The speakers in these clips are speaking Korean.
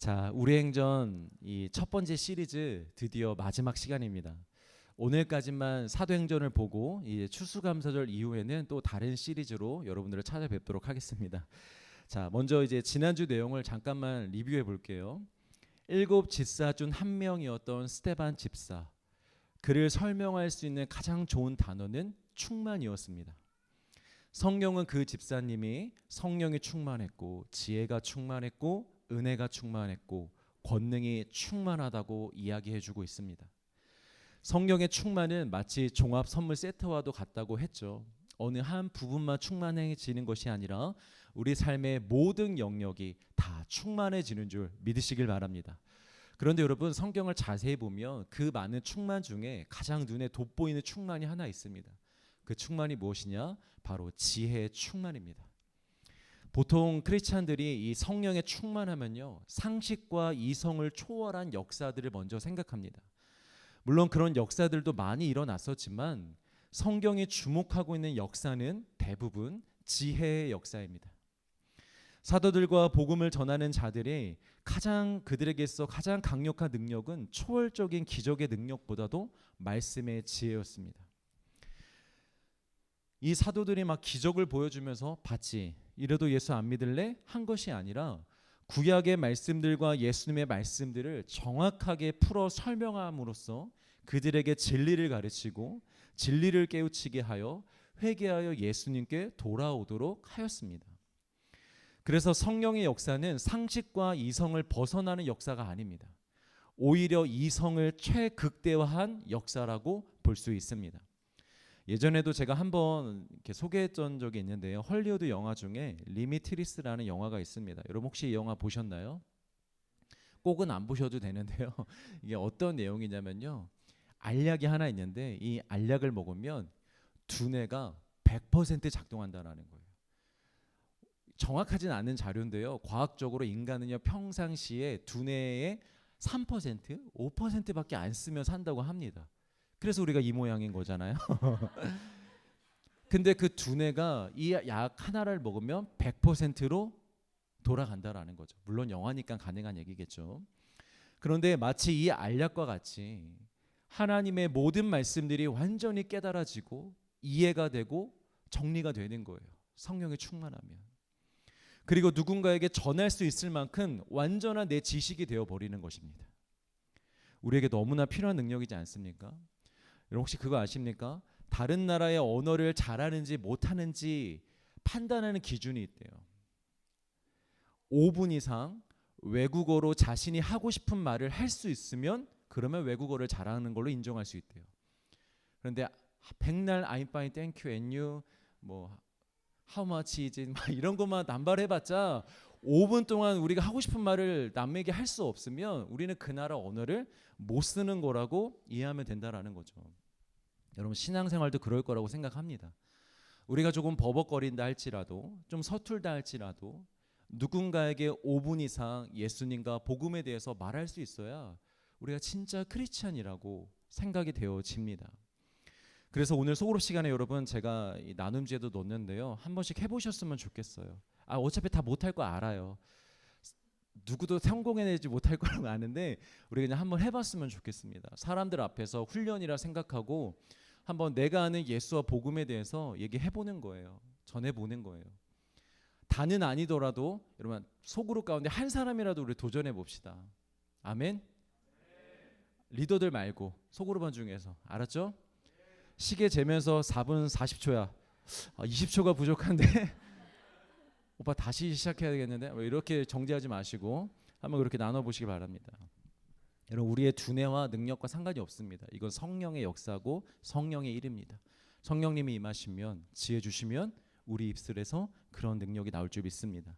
자, 우리 행전 이 첫 번째 시리즈 드디어 마지막 시간입니다. 오늘까지만 사도행전을 보고 이제 추수감사절 이후에는 또 다른 시리즈로 여러분들을 찾아뵙도록 하겠습니다. 자, 먼저 이제 지난주 내용을 잠깐만 리뷰해 볼게요. 7 집사 중 한 명이었던 스데반 집사. 그를 설명할 수 있는 가장 좋은 단어는 충만이었습니다. 성경은 그 집사님이 성령이 충만했고 지혜가 충만했고 은혜가 충만했고 권능이 충만하다고 이야기해주고 있습니다. 성령의 충만은 마치 종합 선물 세트와도 같다고 했죠. 어느 한 부분만 충만해지는 것이 아니라 우리 삶의 모든 영역이 다 충만해지는 줄 믿으시길 바랍니다. 그런데 여러분, 성경을 자세히 보면 그 많은 충만 중에 가장 눈에 돋보이는 충만이 하나 있습니다. 그 충만이 무엇이냐? 바로 지혜의 충만입니다. 보통 크리스찬들이 이 성령에 충만하면요, 상식과 이성을 초월한 역사들을 먼저 생각합니다. 물론 그런 역사들도 많이 일어났었지만 성경이 주목하고 있는 역사는 대부분 지혜의 역사입니다. 사도들과 복음을 전하는 자들이 그들에게서 가장 강력한 능력은 초월적인 기적의 능력보다도 말씀의 지혜였습니다. 이 사도들이 막 기적을 보여주면서 봤지, 이래도 예수 안 믿을래? 한 것이 아니라 구약의 말씀들과 예수님의 말씀들을 정확하게 풀어 설명함으로써 그들에게 진리를 가르치고 진리를 깨우치게 하여 회개하여 예수님께 돌아오도록 하였습니다. 그래서 성령의 역사는 상식과 이성을 벗어나는 역사가 아닙니다. 오히려 이성을 최극대화한 역사라고 볼 수 있습니다. 예전에도 제가 한번 이렇게 소개했던 적이 있는데요. 헐리우드 영화 중에 리미트리스라는 영화가 있습니다. 여러분 혹시 이 영화 보셨나요? 꼭은 안 보셔도 되는데요. 이게 어떤 내용이냐면요, 알약이 하나 있는데 이 알약을 먹으면 두뇌가 100% 작동한다는 거예요. 정확하진 않은 자료인데요, 과학적으로 인간은요 평상시에 두뇌의 3%, 5%밖에 안 쓰면 산다고 합니다. 그래서 우리가 이 모양인 거잖아요. 근데 그 두뇌가 이 약 하나를 먹으면 100%로 돌아간다라는 거죠. 물론 영화니까 가능한 얘기겠죠. 그런데 마치 이 알약과 같이 하나님의 모든 말씀들이 완전히 깨달아지고 이해가 되고 정리가 되는 거예요. 성령에 충만하면. 그리고 누군가에게 전할 수 있을 만큼 완전한 내 지식이 되어버리는 것입니다. 우리에게 너무나 필요한 능력이지 않습니까? 여러분 혹시 그거 아십니까? 다른 나라의 언어를 잘하는지 못하는지 판단하는 기준이 있대요. 5분 이상 외국어로 자신이 하고 싶은 말을 할 수 있으면 그러면 외국어를 잘하는 걸로 인정할 수 있대요. 그런데 백날 I'm fine, thank you, and you, 뭐 how much is it, 막 이런 것만 남발해봤자 5분 동안 우리가 하고 싶은 말을 남에게 할 수 없으면 우리는 그 나라 언어를 못 쓰는 거라고 이해하면 된다라는 거죠. 여러분 신앙생활도 그럴 거라고 생각합니다. 우리가 조금 버벅거린다 할지라도 좀 서툴다 할지라도 누군가에게 5분 이상 예수님과 복음에 대해서 말할 수 있어야 우리가 진짜 크리스찬이라고 생각이 되어집니다. 그래서 오늘 소그룹 시간에 여러분 제가 이 나눔지에도 넣었는데요, 한 번씩 해보셨으면 좋겠어요. 어차피 다 못할 거 알아요. 누구도 성공해내지 못할 거라고 아는데 우리 그냥 한번 해봤으면 좋겠습니다. 사람들 앞에서 훈련이라 생각하고 한번 내가 아는 예수와 복음에 대해서 얘기해보는 거예요. 전해보는 거예요. 다는 아니더라도 여러분 소그룹 가운데 한 사람이라도 우리 도전해 봅시다. 아멘. 리더들 말고 소그룹원 중에서, 알았죠? 시계 재면서 4분 40초야 20초가 부족한데 오빠 다시 시작해야 되겠는데, 이렇게 정지하지 마시고 한번 그렇게 나눠보시기 바랍니다. 여러분 우리의 두뇌와 능력과 상관이 없습니다. 이건 성령의 역사고 성령의 일입니다. 성령님이 임하시면 지혜 주시면 우리 입술에서 그런 능력이 나올 줄 믿습니다.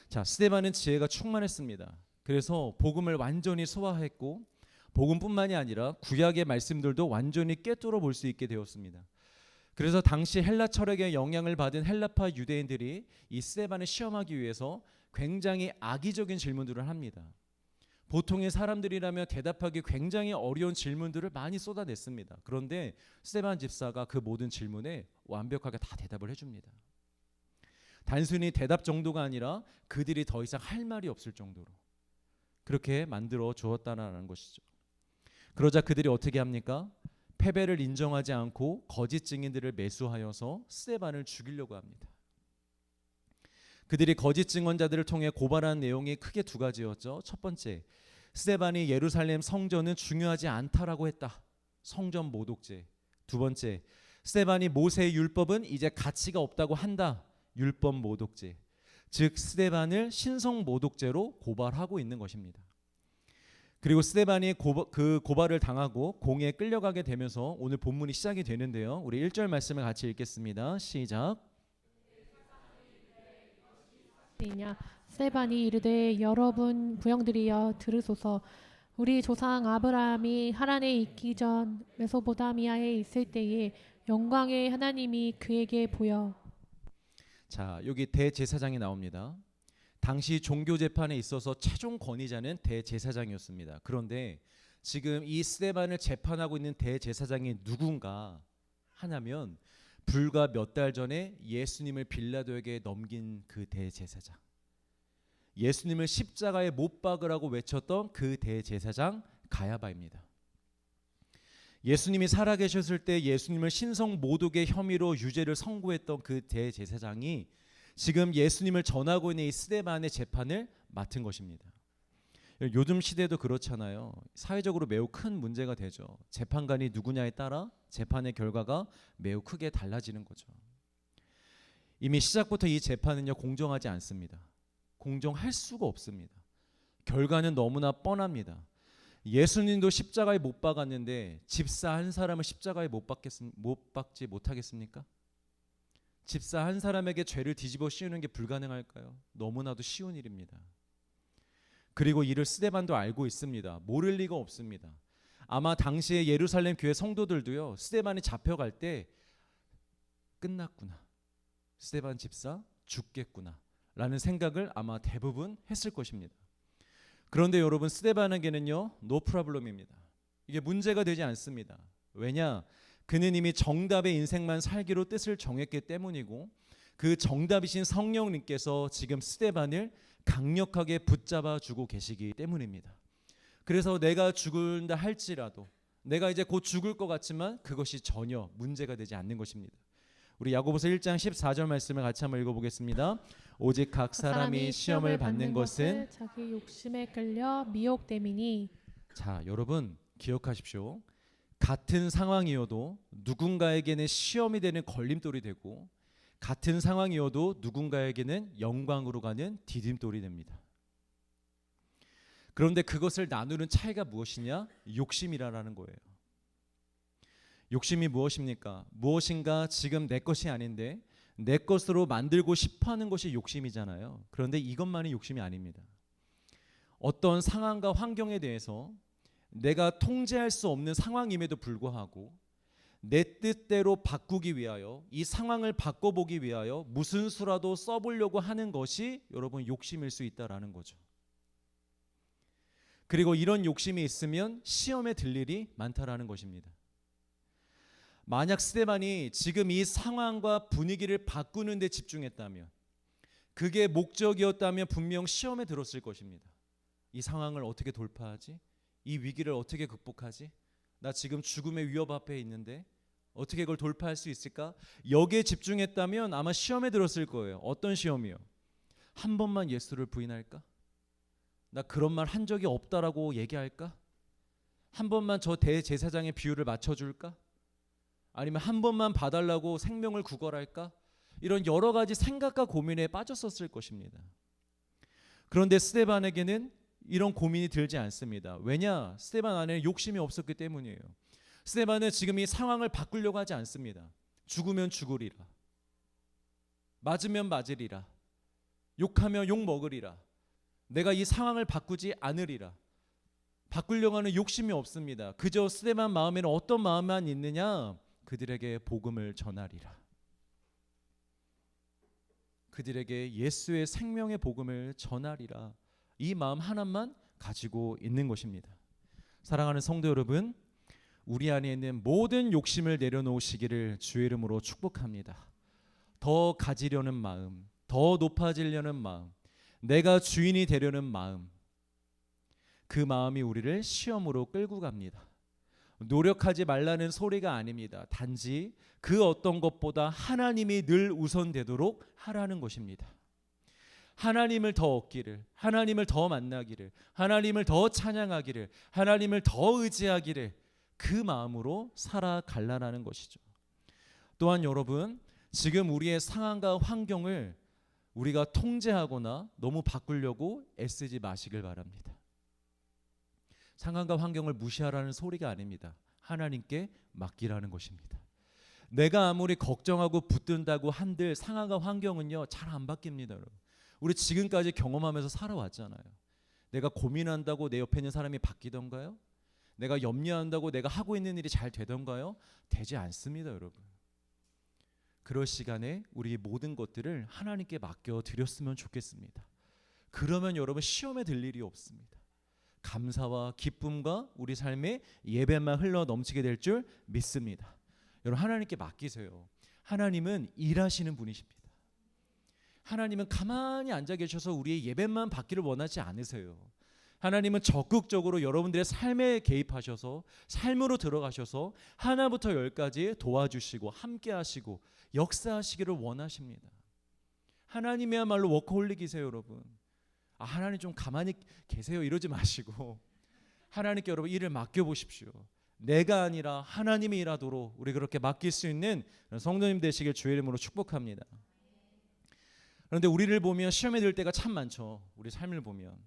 자, 스데반은 지혜가 충만했습니다. 그래서 복음을 완전히 소화했고 복음뿐만이 아니라 구약의 말씀들도 완전히 꿰뚫어 볼 수 있게 되었습니다. 그래서 당시 헬라 철학의 영향을 받은 헬라파 유대인들이 이 스데반을 시험하기 위해서 굉장히 악의적인 질문들을 합니다. 보통의 사람들이라면 대답하기 굉장히 어려운 질문들을 많이 쏟아냈습니다. 그런데 스데반 집사가 그 모든 질문에 완벽하게 다 대답을 해줍니다. 단순히 대답 정도가 아니라 그들이 더 이상 할 말이 없을 정도로. 그렇게 만들어 주었다는 것이죠. 그러자 그들이 어떻게 합니까? 패배를 인정하지 않고 거짓 증인들을 매수하여서 스데반을 죽이려고 합니다. 그들이 거짓 증언자들을 통해 고발한 내용이 크게 두 가지였죠. 첫 번째, 스데반이 예루살렘 성전은 중요하지 않다라고 했다. 성전 모독죄. 두 번째, 스데반이 모세의 율법은 이제 가치가 없다고 한다. 율법 모독죄. 즉 스데반을 신성 모독죄로 고발하고 있는 것입니다. 그리고 스데반이 그 고발을 당하고 공에 끌려가게 되면서 오늘 본문이 시작이 되는데요. 우리 1절 말씀을 같이 읽겠습니다. 시작. 스데반이 이르되 여러분 부형들이여 들으소서. 우리 조상 아브라함이 하란에 있기 전 메소포타미아에 있을 때에 영광의 하나님이 그에게 보여. 자, 여기 대제사장이 나옵니다. 당시 종교 재판에 있어서 최종 권위자는 대제사장이었습니다. 그런데 지금 이 스데반을 재판하고 있는 대제사장이 누군가 하냐면 불과 몇 달 전에 예수님을 빌라도에게 넘긴 그 대제사장, 예수님을 십자가에 못 박으라고 외쳤던 그 대제사장 가야바입니다. 예수님이 살아계셨을 때 예수님을 신성 모독의 혐의로 유죄를 선고했던 그 대제사장이 지금 예수님을 전하고 있는 이 스데반의 재판을 맡은 것입니다. 요즘 시대도 그렇잖아요. 사회적으로 매우 큰 문제가 되죠. 재판관이 누구냐에 따라 재판의 결과가 매우 크게 달라지는 거죠. 이미 시작부터 이 재판은요 공정하지 않습니다. 공정할 수가 없습니다. 결과는 너무나 뻔합니다. 예수님도 십자가에 못 박았는데 집사 한 사람을 십자가에 못 박지 못하겠습니까? 집사 한 사람에게 죄를 뒤집어 씌우는 게 불가능할까요? 너무나도 쉬운 일입니다. 그리고 이를 스데반도 알고 있습니다. 모를 리가 없습니다. 아마 당시에 예루살렘 교회 성도들도요, 스데반이 잡혀갈 때 끝났구나, 스데반 집사 죽겠구나 라는 생각을 아마 대부분 했을 것입니다. 그런데 여러분, 스데반에게는요 노 프로블럼입니다. 이게 문제가 되지 않습니다. 왜냐? 그는 이미 정답의 인생만 살기로 뜻을 정했기 때문이고, 그 정답이신 성령님께서 지금 스데반을 강력하게 붙잡아 주고 계시기 때문입니다. 그래서 내가 죽는다 할지라도, 내가 이제 곧 죽을 것 같지만 그것이 전혀 문제가 되지 않는 것입니다. 우리 야고보서 1장 14절 말씀을 같이 한번 읽어보겠습니다. 오직 각 사람이 시험을 받는 것은 자기 욕심에 끌려 미혹됨이니. 자, 여러분 기억하십시오. 같은 상황이어도 누군가에게는 시험이 되는 걸림돌이 되고, 같은 상황이어도 누군가에게는 영광으로 가는 디딤돌이 됩니다. 그런데 그것을 나누는 차이가 무엇이냐? 욕심이라는 거예요. 욕심이 무엇입니까? 무엇인가 지금 내 것이 아닌데 내 것으로 만들고 싶어하는 것이 욕심이잖아요. 그런데 이것만이 욕심이 아닙니다. 어떤 상황과 환경에 대해서 내가 통제할 수 없는 상황임에도 불구하고 내 뜻대로 바꾸기 위하여, 이 상황을 바꿔보기 위하여 무슨 수라도 써보려고 하는 것이 여러분 욕심일 수 있다라는 거죠. 그리고 이런 욕심이 있으면 시험에 들 일이 많다라는 것입니다. 만약 스데반이 지금 이 상황과 분위기를 바꾸는 데 집중했다면, 그게 목적이었다면 분명 시험에 들었을 것입니다. 이 상황을 어떻게 돌파하지? 이 위기를 어떻게 극복하지? 나 지금 죽음의 위협 앞에 있는데 어떻게 그걸 돌파할 수 있을까? 여기에 집중했다면 아마 시험에 들었을 거예요. 어떤 시험이요? 한 번만 예수를 부인할까? 나 그런 말 한 적이 없다라고 얘기할까? 한 번만 저 대제사장의 비유를 맞춰줄까? 아니면 한 번만 봐달라고 생명을 구걸할까? 이런 여러 가지 생각과 고민에 빠졌었을 것입니다. 그런데 스데반에게는 이런 고민이 들지 않습니다. 왜냐? 스데반 안에 욕심이 없었기 때문이에요. 스데반은 지금 이 상황을 바꾸려고 하지 않습니다. 죽으면 죽으리라, 맞으면 맞으리라, 욕하면 욕 먹으리라, 내가 이 상황을 바꾸지 않으리라. 바꾸려고 하는 욕심이 없습니다. 그저 스데반 마음에는 어떤 마음만 있느냐? 그들에게 복음을 전하리라. 그들에게 예수의 생명의 복음을 전하리라. 이 마음 하나만 가지고 있는 것입니다. 사랑하는 성도 여러분, 우리 안에 있는 모든 욕심을 내려놓으시기를 주의 이름으로 축복합니다. 더 가지려는 마음, 더 높아지려는 마음, 내가 주인이 되려는 마음, 그 마음이 우리를 시험으로 끌고 갑니다. 노력하지 말라는 소리가 아닙니다. 단지 그 어떤 것보다 하나님이 늘 우선되도록 하라는 것입니다. 하나님을 더 얻기를, 하나님을 더 만나기를, 하나님을 더 찬양하기를, 하나님을 더 의지하기를 그 마음으로 살아갈라는 것이죠. 또한 여러분, 지금 우리의 상황과 환경을 우리가 통제하거나 너무 바꾸려고 애쓰지 마시길 바랍니다. 상황과 환경을 무시하라는 소리가 아닙니다. 하나님께 맡기라는 것입니다. 내가 아무리 걱정하고 붙든다고 한들 상황과 환경은요 잘 안 바뀝니다. 여러분. 우리 지금까지 경험하면서 살아왔잖아요. 내가 고민한다고 내 옆에 있는 사람이 바뀌던가요? 내가 염려한다고 내가 하고 있는 일이 잘 되던가요? 되지 않습니다, 여러분. 그럴 시간에 우리 모든 것들을 하나님께 맡겨드렸으면 좋겠습니다. 그러면 여러분 시험에 들 일이 없습니다. 감사와 기쁨과 우리 삶의 예배만 흘러 넘치게 될 줄 믿습니다. 여러분 하나님께 맡기세요. 하나님은 일하시는 분이십니다. 하나님은 가만히 앉아 계셔서 우리의 예배만 받기를 원하지 않으세요. 하나님은 적극적으로 여러분들의 삶에 개입하셔서 삶으로 들어가셔서 하나부터 열까지 도와주시고 함께 하시고 역사하시기를 원하십니다. 하나님이야말로 워커홀릭이세요, 여러분. 하나님 좀 가만히 계세요 이러지 마시고 하나님께 여러분 일을 맡겨보십시오. 내가 아니라 하나님이 일하도록 우리 그렇게 맡길 수 있는 성도님 되시길 주의 이름으로 축복합니다. 그런데 우리를 보면 시험에 들 때가 참 많죠. 우리 삶을 보면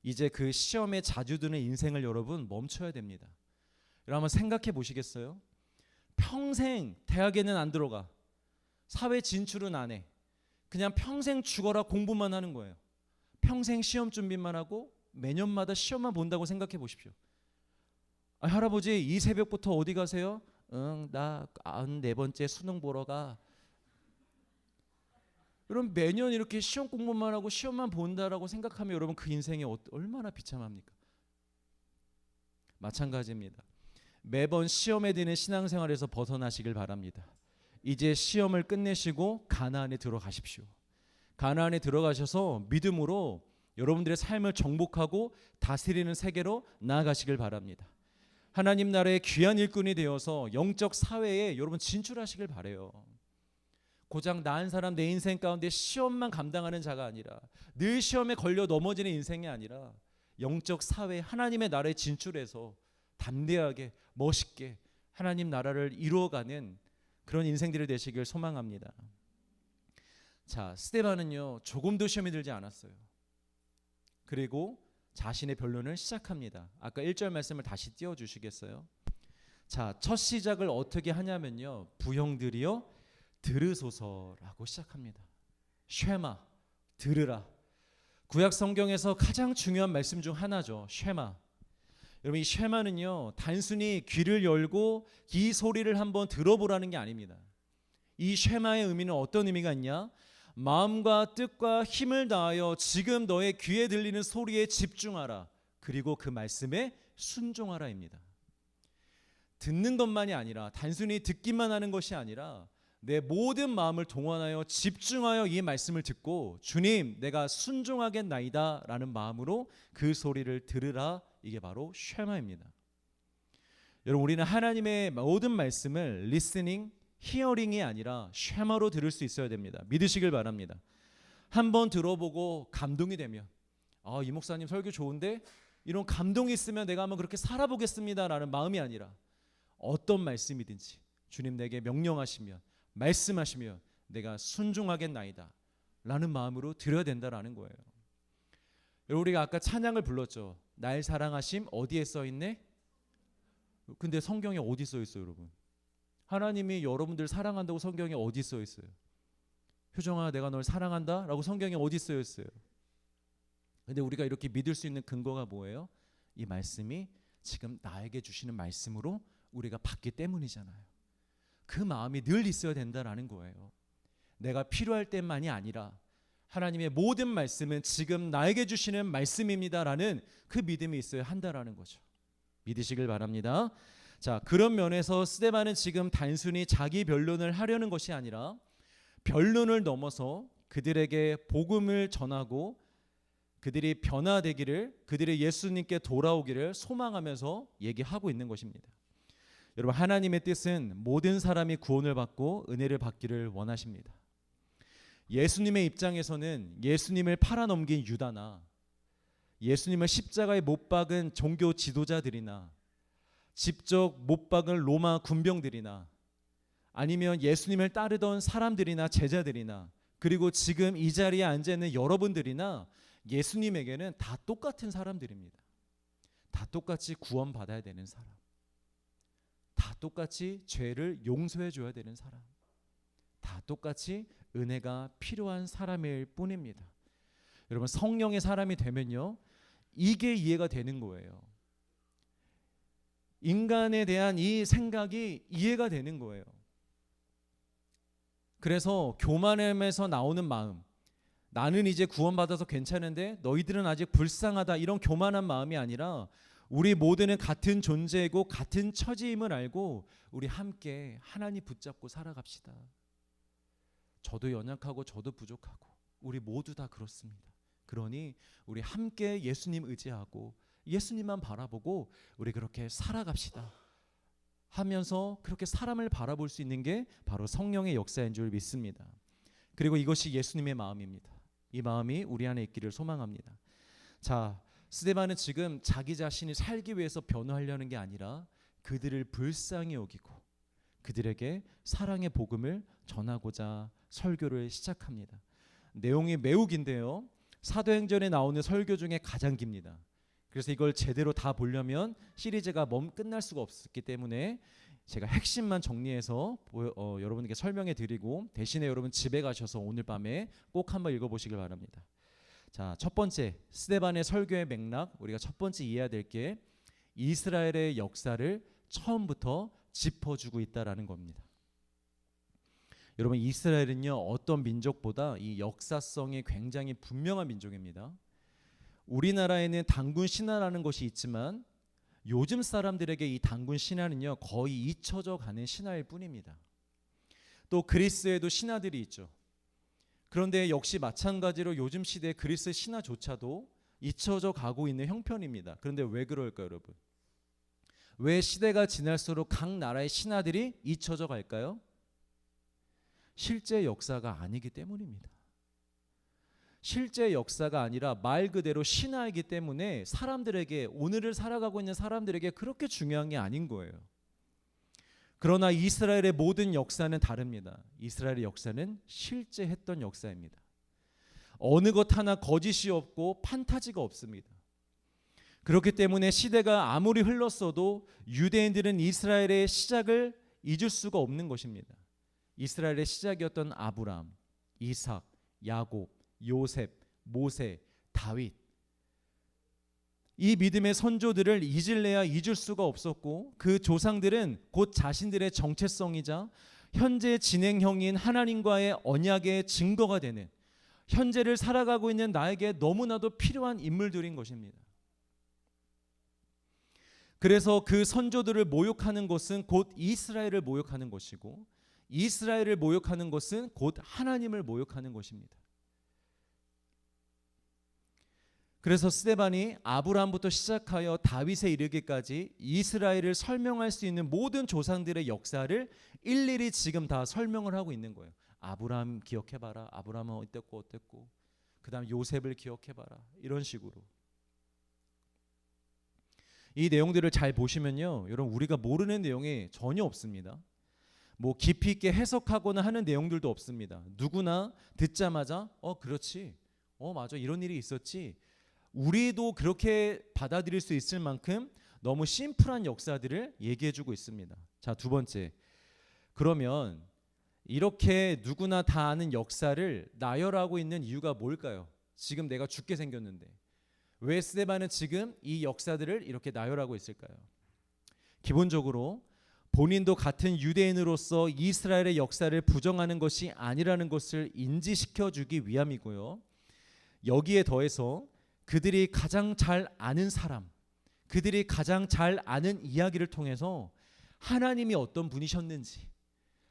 이제 그 시험에 자주 드는 인생을 여러분 멈춰야 됩니다. 여러분 한번 생각해 보시겠어요? 평생 대학에는 안 들어가, 사회 진출은 안 해, 그냥 평생 죽어라 공부만 하는 거예요. 평생 시험 준비만 하고 매년마다 시험만 본다고 생각해 보십시오. 할아버지 이 새벽부터 어디 가세요? 나 94번째 수능 보러 가. 여러분 매년 이렇게 시험 공부만 하고 시험만 본다라고 생각하면 여러분 그 인생이 얼마나 비참합니까? 마찬가지입니다. 매번 시험에 드는 신앙생활에서 벗어나시길 바랍니다. 이제 시험을 끝내시고 가나안에 들어가십시오. 가나안에 들어가셔서 믿음으로 여러분들의 삶을 정복하고 다스리는 세계로 나아가시길 바랍니다. 하나님 나라의 귀한 일꾼이 되어서 영적 사회에 여러분 진출하시길 바라요. 고작 나은 사람 내 인생 가운데 시험만 감당하는 자가 아니라 늘 시험에 걸려 넘어지는 인생이 아니라 영적 사회 하나님의 나라에 진출해서 담대하게 멋있게 하나님 나라를 이루어가는 그런 인생들이 되시길 소망합니다. 자, 스데반은요 조금도 시험에 들지 않았어요. 그리고 자신의 변론을 시작합니다. 아까 1절 말씀을 다시 띄워주시겠어요? 자, 첫 시작을 어떻게 하냐면요 부형들이여 들으소서라고 시작합니다. 쉐마, 들으라. 구약 성경에서 가장 중요한 말씀 중 하나죠. 쉐마. 여러분 이 쉐마는요 단순히 귀를 열고 이 소리를 한번 들어보라는 게 아닙니다. 이 쉐마의 의미는 어떤 의미가 있냐? 마음과 뜻과 힘을 다하여 지금 너의 귀에 들리는 소리에 집중하라. 그리고 그 말씀에 순종하라입니다. 듣는 것만이 아니라 단순히 듣기만 하는 것이 아니라 내 모든 마음을 동원하여 집중하여 이 말씀을 듣고 주님 내가 순종하겠나이다 라는 마음으로 그 소리를 들으라. 이게 바로 쉐마입니다. 여러분 우리는 하나님의 모든 말씀을 listening, hearing이 아니라 쉐마로 들을 수 있어야 됩니다. 믿으시길 바랍니다. 한번 들어보고 감동이 되면 이 목사님 설교 좋은데 이런 감동이 있으면 내가 한번 그렇게 살아보겠습니다 라는 마음이 아니라 어떤 말씀이든지 주님 내게 명령하시면 말씀하시면 내가 순종하겠나이다 라는 마음으로 들어야 된다라는 거예요. 우리가 아까 찬양을 불렀죠. 날 사랑하심 어디에 써있네? 근데 성경에 어디 써있어요 여러분? 하나님이 여러분들 사랑한다고 성경에 어디 써있어요? 효정아 내가 널 사랑한다 라고 성경에 어디 써있어요? 근데 우리가 이렇게 믿을 수 있는 근거가 뭐예요? 이 말씀이 지금 나에게 주시는 말씀으로 우리가 받기 때문이잖아요. 그 마음이 늘 있어야 된다라는 거예요. 내가 필요할 때만이 아니라 하나님의 모든 말씀은 지금 나에게 주시는 말씀입니다라는 그 믿음이 있어야 한다라는 거죠. 믿으시길 바랍니다. 자, 그런 면에서 스데반은 지금 단순히 자기 변론을 하려는 것이 아니라 변론을 넘어서 그들에게 복음을 전하고 그들이 변화되기를, 그들이 예수님께 돌아오기를 소망하면서 얘기하고 있는 것입니다. 여러분, 하나님의 뜻은 모든 사람이 구원을 받고 은혜를 받기를 원하십니다. 예수님의 입장에서는 예수님을 팔아넘긴 유다나 예수님을 십자가에 못 박은 종교 지도자들이나 직접 못 박은 로마 군병들이나 아니면 예수님을 따르던 사람들이나 제자들이나 그리고 지금 이 자리에 앉아있는 여러분들이나 예수님에게는 다 똑같은 사람들입니다. 다 똑같이 구원받아야 되는 사람, 다 똑같이 죄를 용서해 줘야 되는 사람, 다 똑같이 은혜가 필요한 사람일 뿐입니다. 여러분, 성령의 사람이 되면요, 이게 이해가 되는 거예요. 인간에 대한 이 생각이 이해가 되는 거예요. 그래서 교만함에서 나오는 마음, 나는 이제 구원받아서 괜찮은데 너희들은 아직 불쌍하다, 이런 교만한 마음이 아니라 우리 모두는 같은 존재이고 같은 처지임을 알고 우리 함께 하나님 붙잡고 살아갑시다. 저도 연약하고 저도 부족하고 우리 모두 다 그렇습니다. 그러니 우리 함께 예수님 의지하고 예수님만 바라보고 우리 그렇게 살아갑시다 하면서 그렇게 사람을 바라볼 수 있는 게 바로 성령의 역사인 줄 믿습니다. 그리고 이것이 예수님의 마음입니다. 이 마음이 우리 안에 있기를 소망합니다. 자, 스데반은 지금 자기 자신이 살기 위해서 변호하려는 게 아니라 그들을 불쌍히 여기고 그들에게 사랑의 복음을 전하고자 설교를 시작합니다. 내용이 매우 긴데요, 사도행전에 나오는 설교 중에 가장 깁니다. 그래서 이걸 제대로 다 보려면 시리즈가 끝날 수가 없었기 때문에 제가 핵심만 정리해서 여러분에게 설명해 드리고, 대신에 여러분 집에 가셔서 오늘 밤에 꼭 한번 읽어보시길 바랍니다. 자, 첫 번째, 스데반의 설교의 맥락, 우리가 첫 번째 이해해야 될 게 이스라엘의 역사를 처음부터 짚어주고 있다라는 겁니다. 여러분, 이스라엘은요, 어떤 민족보다 이 역사성이 굉장히 분명한 민족입니다. 우리나라에는 단군 신화라는 것이 있지만 요즘 사람들에게 이 단군 신화는요, 거의 잊혀져 가는 신화일 뿐입니다. 또 그리스에도 신화들이 있죠. 그런데 역시 마찬가지로 요즘 시대 그리스 신화조차도 잊혀져 가고 있는 형편입니다. 그런데 왜 그럴까요, 여러분? 왜 시대가 지날수록 각 나라의 신화들이 잊혀져 갈까요? 실제 역사가 아니기 때문입니다. 실제 역사가 아니라 말 그대로 신화이기 때문에 사람들에게, 오늘을 살아가고 있는 사람들에게 그렇게 중요한 게 아닌 거예요. 그러나 이스라엘의 모든 역사는 다릅니다. 이스라엘의 역사는 실제 했던 역사입니다. 어느 것 하나 거짓이 없고 판타지가 없습니다. 그렇기 때문에 시대가 아무리 흘렀어도 유대인들은 이스라엘의 시작을 잊을 수가 없는 것입니다. 이스라엘의 시작이었던 아브람, 이삭, 야곱, 요셉, 모세, 다윗, 이 믿음의 선조들을 잊을래야 잊을 수가 없었고, 그 조상들은 곧 자신들의 정체성이자 현재 진행형인 하나님과의 언약의 증거가 되는, 현재를 살아가고 있는 나에게 너무나도 필요한 인물들인 것입니다. 그래서 그 선조들을 모욕하는 것은 곧 이스라엘을 모욕하는 것이고, 이스라엘을 모욕하는 것은 곧 하나님을 모욕하는 것입니다. 그래서 스데반이 아브라함부터 시작하여 다윗에 이르기까지 이스라엘을 설명할 수 있는 모든 조상들의 역사를 일일이 지금 다 설명을 하고 있는 거예요. 아브라함 기억해봐라. 아브라함은 어땠고 그 다음 요셉을 기억해봐라. 이런 식으로. 이 내용들을 잘 보시면요, 여러분, 우리가 모르는 내용이 전혀 없습니다. 뭐 깊이 있게 해석하거나 하는 내용들도 없습니다. 누구나 듣자마자 그렇지, 맞아, 이런 일이 있었지, 우리도 그렇게 받아들일 수 있을 만큼 너무 심플한 역사들을 얘기해주고 있습니다. 자, 두 번째, 그러면 이렇게 누구나 다 아는 역사를 나열하고 있는 이유가 뭘까요? 지금 내가 죽게 생겼는데 왜 스데반은 지금 이 역사들을 이렇게 나열하고 있을까요? 기본적으로 본인도 같은 유대인으로서 이스라엘의 역사를 부정하는 것이 아니라는 것을 인지시켜주기 위함이고요. 여기에 더해서 그들이 가장 잘 아는 사람, 그들이 가장 잘 아는 이야기를 통해서 하나님이 어떤 분이셨는지,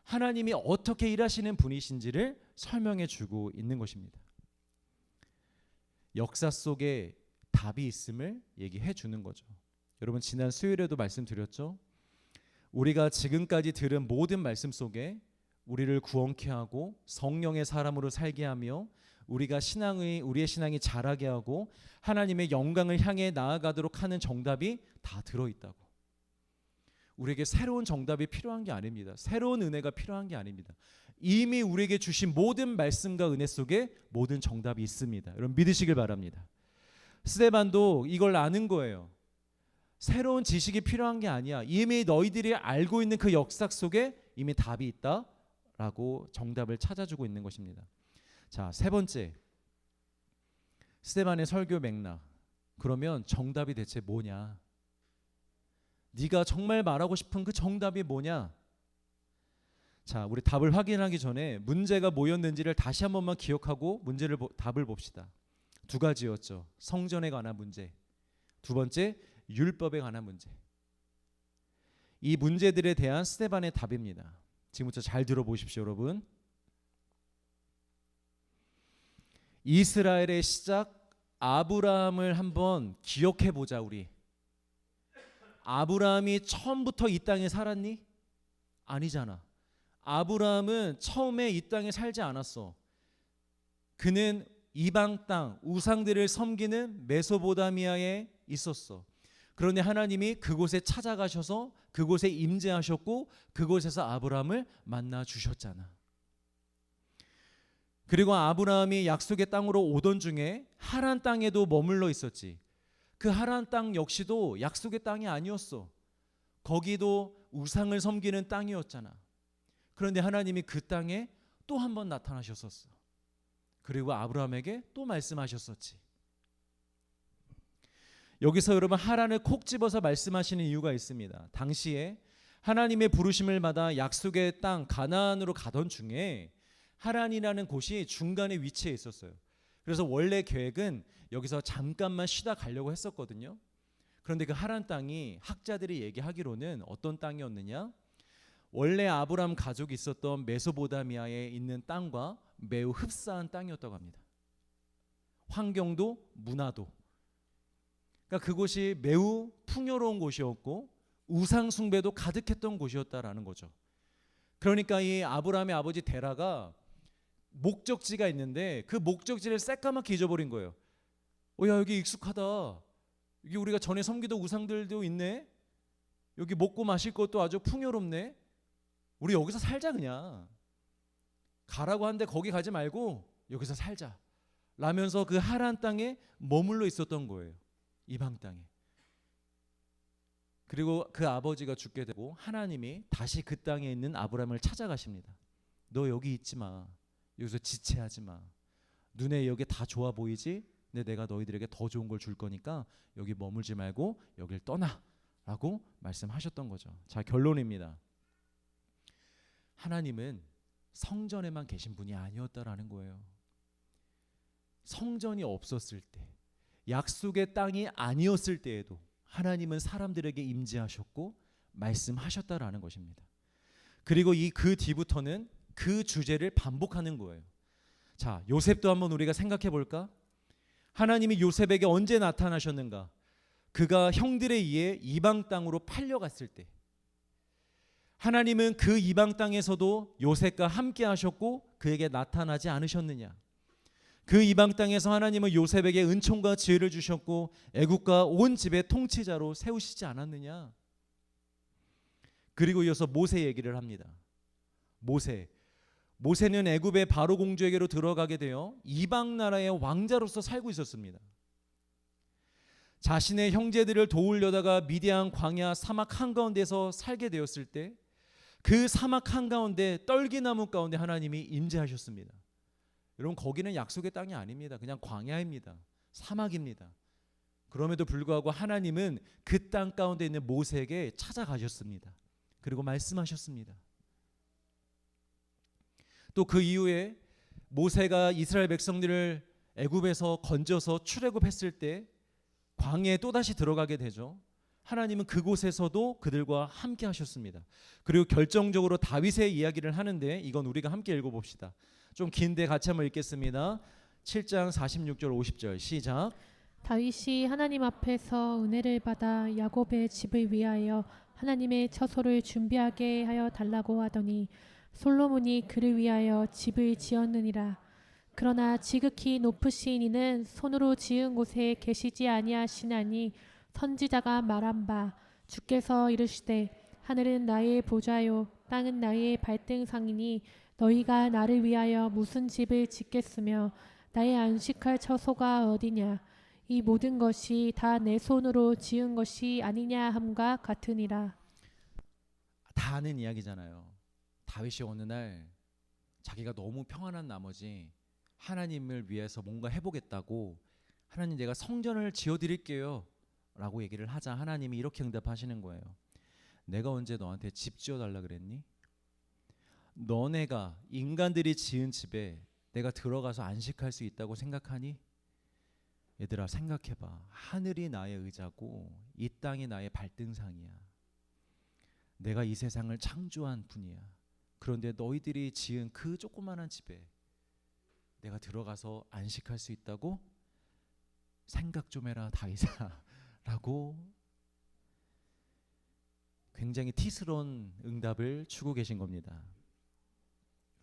하나님이 어떻게 일하시는 분이신지를 설명해 주고 있는 것입니다. 역사 속에 답이 있음을 얘기해 주는 거죠. 여러분 지난 수요일에도 말씀드렸죠. 우리가 지금까지 들은 모든 말씀 속에 우리를 구원케 하고 성령의 사람으로 살게 하며 우리의 신앙이 자라게 하고 하나님의 영광을 향해 나아가도록 하는 정답이 다 들어있다고. 우리에게 새로운 정답이 필요한 게 아닙니다. 새로운 은혜가 필요한 게 아닙니다. 이미 우리에게 주신 모든 말씀과 은혜 속에 모든 정답이 있습니다. 여러분 믿으시길 바랍니다. 스데반도 이걸 아는 거예요. 새로운 지식이 필요한 게 아니야. 이미 너희들이 알고 있는 그 역사 속에 이미 답이 있다라고 정답을 찾아주고 있는 것입니다. 자, 세 번째, 스데반의 설교 맥락. 그러면 정답이 대체 뭐냐? 네가 정말 말하고 싶은 그 정답이 뭐냐? 자, 우리 답을 확인하기 전에 문제가 뭐였는지를 다시 한 번만 기억하고 답을 봅시다. 두 가지였죠. 성전에 관한 문제. 두 번째, 율법에 관한 문제. 이 문제들에 대한 스데반의 답입니다. 지금부터 잘 들어보십시오, 여러분. 이스라엘의 시작 아브라함을 한번 기억해 보자. 우리 아브라함이 처음부터 이 땅에 살았니? 아니잖아. 아브라함은 처음에 이 땅에 살지 않았어. 그는 이방 땅 우상들을 섬기는 메소포타미아에 있었어. 그런데 하나님이 그곳에 찾아가셔서 그곳에 임재하셨고 그곳에서 아브라함을 만나 주셨잖아. 그리고 아브라함이 약속의 땅으로 오던 중에 하란 땅에도 머물러 있었지. 그 하란 땅 역시도 약속의 땅이 아니었어. 거기도 우상을 섬기는 땅이었잖아. 그런데 하나님이 그 땅에 또 한 번 나타나셨었어. 그리고 아브라함에게 또 말씀하셨었지. 여기서 여러분 하란을 콕 집어서 말씀하시는 이유가 있습니다. 당시에 하나님의 부르심을 받아 약속의 땅 가나안으로 가던 중에 하란이라는 곳이 중간에 위치해 있었어요. 그래서 원래 계획은 여기서 잠깐만 쉬다 가려고 했었거든요. 그런데 그 하란 땅이 학자들이 얘기하기로는 어떤 땅이었느냐? 원래 아브라함 가족이 있었던 메소포타미아에 있는 땅과 매우 흡사한 땅이었다고 합니다. 환경도 문화도. 그러니까 그곳이 매우 풍요로운 곳이었고 우상 숭배도 가득했던 곳이었다라는 거죠. 그러니까 이 아브라함의 아버지 데라가 목적지가 있는데 그 목적지를 새까맣게 잊어버린 거예요. 야, 여기 익숙하다. 여기 우리가 전에 섬기던 우상들도 있네. 여기 먹고 마실 것도 아주 풍요롭네. 우리 여기서 살자 그냥. 가라고 하는데 거기 가지 말고 여기서 살자. 라면서 그 하란 땅에 머물러 있었던 거예요. 이방 땅에. 그리고 그 아버지가 죽게 되고 하나님이 다시 그 땅에 있는 아브라함을 찾아가십니다. 너 여기 있지 마. 여기서 지체하지 마. 눈에 여기 다 좋아 보이지? 근데 내가 너희들에게 더 좋은 걸 줄 거니까 여기 머물지 말고 여길 떠나 라고 말씀하셨던 거죠. 자, 결론입니다. 하나님은 성전에만 계신 분이 아니었다라는 거예요. 성전이 없었을 때, 약속의 땅이 아니었을 때에도 하나님은 사람들에게 임재하셨고 말씀하셨다라는 것입니다. 그리고 그 뒤부터는 그 주제를 반복하는 거예요. 자, 요셉도 한번 우리가 생각해 볼까? 하나님이 요셉에게 언제 나타나셨는가? 그가 형들에 의해 이방 땅으로 팔려갔을 때. 하나님은 그 이방 땅에서도 요셉과 함께 하셨고 그에게 나타나지 않으셨느냐? 그 이방 땅에서 하나님은 요셉에게 은총과 지혜를 주셨고 애국과 온 집의 통치자로 세우시지 않았느냐? 그리고 이어서 모세 얘기를 합니다. 모세는 애굽의 바로 공주에게로 들어가게 되어 이방 나라의 왕자로서 살고 있었습니다. 자신의 형제들을 도우려다가 미디안 광야 사막 한가운데서 살게 되었을 때 그 사막 한가운데 떨기나무 가운데 하나님이 임재하셨습니다. 여러분 거기는 약속의 땅이 아닙니다. 그냥 광야입니다. 사막입니다. 그럼에도 불구하고 하나님은 그 땅 가운데 있는 모세에게 찾아가셨습니다. 그리고 말씀하셨습니다. 또 그 이후에 모세가 이스라엘 백성들을 애굽에서 건져서 출애굽했을 때 광야에 또다시 들어가게 되죠. 하나님은 그곳에서도 그들과 함께 하셨습니다. 그리고 결정적으로 다윗의 이야기를 하는데 이건 우리가 함께 읽어봅시다. 좀 긴데 같이 한번 읽겠습니다. 7장 46절 50절 시작. 다윗이 하나님 앞에서 은혜를 받아 야곱의 집을 위하여 하나님의 처소를 준비하게 하여 달라고 하더니 솔로몬이 그를 위하여 집을 지었느니라. 그러나 지극히 높으신 이는 손으로 지은 곳에 계시지 아니하시나니 선지자가 말한 바 주께서 이르시되 하늘은 나의 보좌요 땅은 나의 발등상이니 너희가 나를 위하여 무슨 집을 짓겠으며 나의 안식할 처소가 어디냐. 이 모든 것이 다 내 손으로 지은 것이 아니냐 함과 같으니라. 다 아는 이야기잖아요. 다윗이 어느 날 자기가 너무 평안한 나머지 하나님을 위해서 뭔가 해보겠다고 하나님 내가 성전을 지어드릴게요 라고 얘기를 하자 하나님이 이렇게 응답하시는 거예요. 내가 언제 너한테 집 지어달라 그랬니? 너네가 인간들이 지은 집에 내가 들어가서 안식할 수 있다고 생각하니? 얘들아 생각해봐. 하늘이 나의 의자고 이 땅이 나의 발등상이야. 내가 이 세상을 창조한 분이야. 그런데 너희들이 지은 그 조그마한 집에 내가 들어가서 안식할 수 있다고? 생각 좀 해라 다윗아 라고 굉장히 티스러운 응답을 주고 계신 겁니다.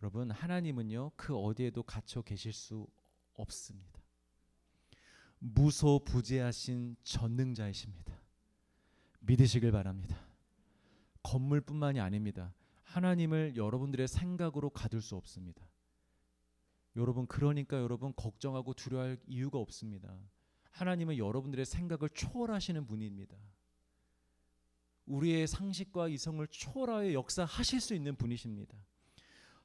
여러분 하나님은요 그 어디에도 갇혀 계실 수 없습니다. 무소부재하신 전능자이십니다. 믿으시길 바랍니다. 건물뿐만이 아닙니다. 하나님을 여러분들의 생각으로 가둘 수 없습니다. 여러분 그러니까 여러분 걱정하고 두려워할 이유가 없습니다. 하나님은 여러분들의 생각을 초월하시는 분입니다. 우리의 상식과 이성을 초월하여 역사하실 수 있는 분이십니다.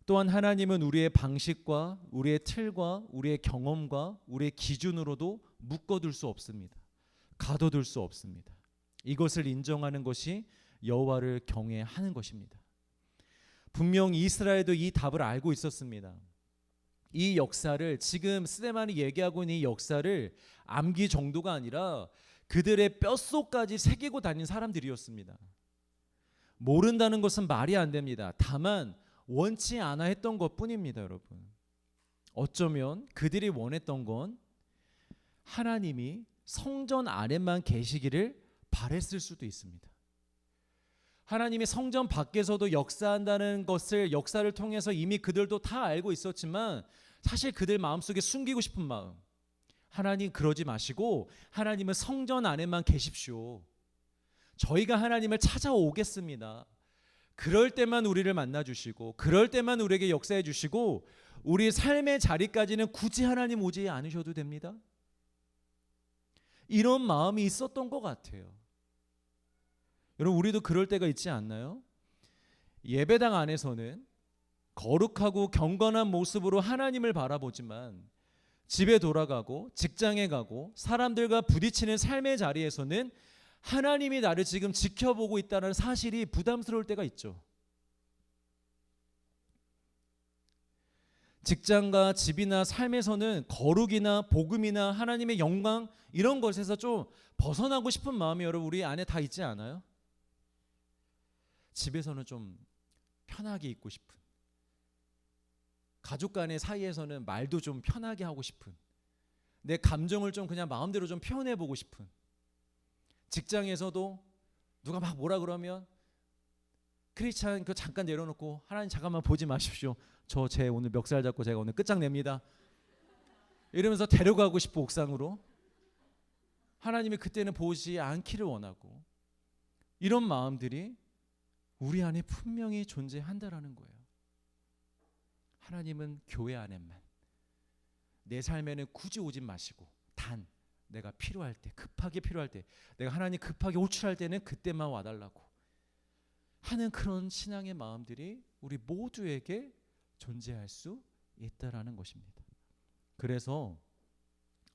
또한 하나님은 우리의 방식과 우리의 틀과 우리의 경험과 우리의 기준으로도 묶어둘 수 없습니다. 가둬둘 수 없습니다. 이것을 인정하는 것이 여호와를 경외하는 것입니다. 분명 이스라엘도 이 답을 알고 있었습니다. 이 역사를 지금 스데반이 얘기하고 있는 이 역사를 암기 정도가 아니라 그들의 뼛속까지 새기고 다닌 사람들이었습니다. 모른다는 것은 말이 안 됩니다. 다만 원치 않아 했던 것뿐입니다, 여러분. 어쩌면 그들이 원했던 건 하나님이 성전 안에만 계시기를 바랬을 수도 있습니다. 하나님이 성전 밖에서도 역사한다는 것을 역사를 통해서 이미 그들도 다 알고 있었지만 사실 그들 마음속에 숨기고 싶은 마음, 하나님 그러지 마시고 하나님은 성전 안에만 계십시오. 저희가 하나님을 찾아오겠습니다. 그럴 때만 우리를 만나주시고 그럴 때만 우리에게 역사해 주시고 우리 삶의 자리까지는 굳이 하나님 오지 않으셔도 됩니다. 이런 마음이 있었던 것 같아요. 여러분 우리도 그럴 때가 있지 않나요? 예배당 안에서는 거룩하고 경건한 모습으로 하나님을 바라보지만 집에 돌아가고 직장에 가고 사람들과 부딪히는 삶의 자리에서는 하나님이 나를 지금 지켜보고 있다는 사실이 부담스러울 때가 있죠. 직장과 집이나 삶에서는 거룩이나 복음이나 하나님의 영광 이런 것에서 좀 벗어나고 싶은 마음이 여러분 우리 안에 다 있지 않아요? 집에서는 좀 편하게 있고 싶은, 가족 간의 사이에서는 말도 좀 편하게 하고 싶은, 내 감정을 좀 그냥 마음대로 좀 표현해보고 싶은, 직장에서도 누가 막 뭐라 그러면 크리스찬 그 잠깐 내려놓고 하나님 잠깐만 보지 마십시오. 저 제 오늘 멱살 잡고 제가 오늘 끝장냅니다. 이러면서 데려가고 싶고 옥상으로 하나님이 그때는 보지 않기를 원하고 이런 마음들이 우리 안에 분명히 존재한다라는 거예요. 하나님은 교회 안에만 내 삶에는 굳이 오지 마시고 단 내가 필요할 때 급하게 필요할 때 내가 하나님 급하게 호출할 때는 그때만 와달라고 하는 그런 신앙의 마음들이 우리 모두에게 존재할 수 있다라는 것입니다. 그래서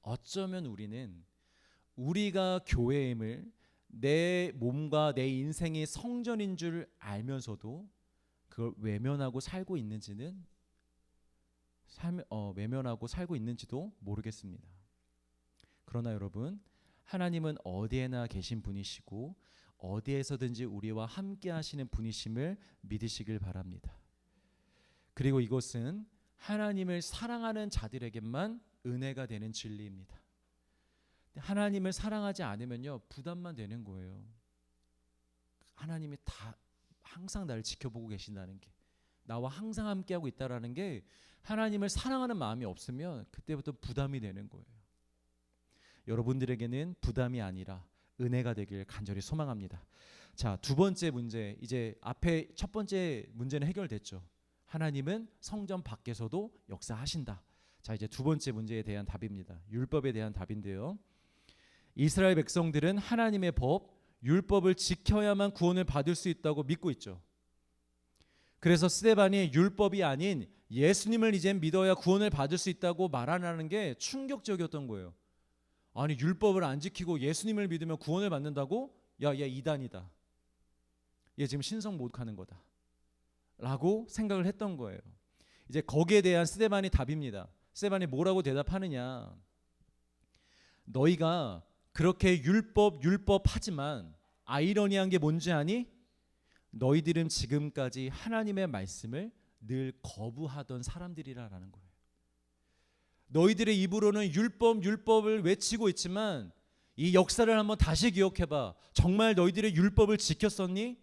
어쩌면 우리는 우리가 교회임을 내 몸과 내 인생이 성전인 줄 알면서도 그걸 외면하고 살고 있는지는 외면하고 살고 있는지도 모르겠습니다. 그러나 여러분 하나님은 어디에나 계신 분이시고 어디에서든지 우리와 함께 하시는 분이심을 믿으시길 바랍니다. 그리고 이것은 하나님을 사랑하는 자들에게만 은혜가 되는 진리입니다. 하나님을 사랑하지 않으면요, 부담만 되는 거예요. 하나님이 다 항상 나를 지켜보고 계신다는 게, 나와 항상 함께하고 있다라는 게, 하나님을 사랑하는 마음이 없으면 그때부터 부담이 되는 거예요. 여러분들에게는 부담이 아니라 은혜가 되길 간절히 소망합니다. 자, 두 번째 문제, 이제 앞에 첫 번째 문제는 해결됐죠. 하나님은 성전 밖에서도 역사하신다. 자, 이제 두 번째 문제에 대한 답입니다. 율법에 대한 답인데요. 이스라엘 백성들은 하나님의 법, 율법을 지켜야만 구원을 받을 수 있다고 믿고 있죠. 그래서 스데반이 율법이 아닌 예수님을 이제 믿어야 구원을 받을 수 있다고 말하는 게 충격적이었던 거예요. 아니, 율법을 안 지키고 예수님을 믿으면 구원을 받는다고? 야, 얘 이단이다. 얘 지금 신성 모독하는 거다. 라고 생각을 했던 거예요. 이제 거기에 대한 스데반이 답입니다. 스데반이 뭐라고 대답하느냐? 너희가 그렇게 율법 하지만 아이러니한 게 뭔지 아니? 너희들은 지금까지 하나님의 말씀을 늘 거부하던 사람들이라는 거예요. 너희들의 입으로는 율법을 외치고 있지만 이 역사를 한번 다시 기억해봐. 정말 너희들의 율법을 지켰었니?